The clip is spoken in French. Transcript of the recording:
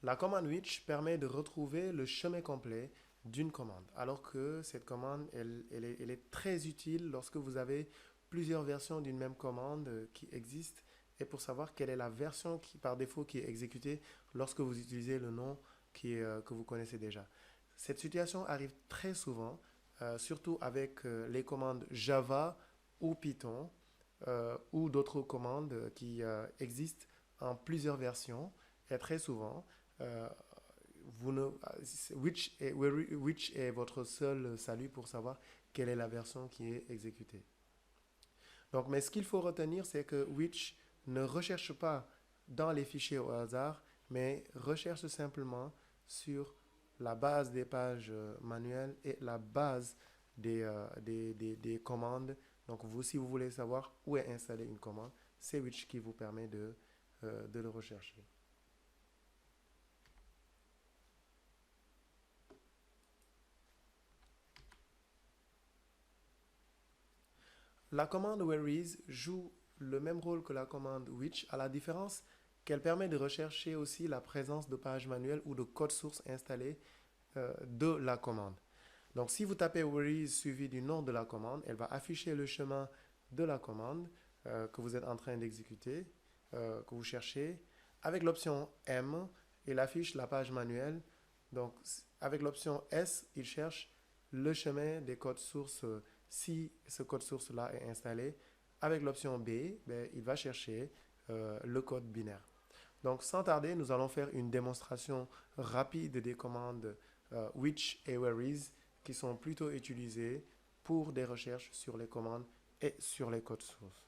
La commande which permet de retrouver le chemin complet d'une commande, alors que cette commande, elle est très utile lorsque vous avez plusieurs versions d'une même commande qui existent et pour savoir quelle est la version qui, par défaut qui est exécutée lorsque vous utilisez le nom que vous connaissez déjà. Cette situation arrive très souvent, surtout avec les commandes Java ou Python ou d'autres commandes qui existent en plusieurs versions. Et très souvent, euh, vous ne, which est votre seul salut pour savoir quelle est la version qui est exécutée. Donc, mais ce qu'il faut retenir, c'est que which ne recherche pas dans les fichiers au hasard, mais recherche simplement sur la base des pages manuelles et la base des commandes. Donc, vous, si vous voulez savoir où est installée une commande, c'est which qui vous permet de le rechercher. La commande whereas joue le même rôle que la commande which, à la différence qu'elle permet de rechercher aussi la présence de pages manuelles ou de code source installé de la commande. Donc si vous tapez whereas suivi du nom de la commande, elle va afficher le chemin de la commande que vous êtes en train d'exécuter, que vous cherchez. Avec l'option M, il affiche la page manuelle. Donc avec l'option S, il cherche le chemin des codes sources si ce code source-là est installé. Avec l'option B, ben, il va chercher le code binaire. Donc sans tarder, nous allons faire une démonstration rapide des commandes which et whereas qui sont plutôt utilisées pour des recherches sur les commandes et sur les codes sources.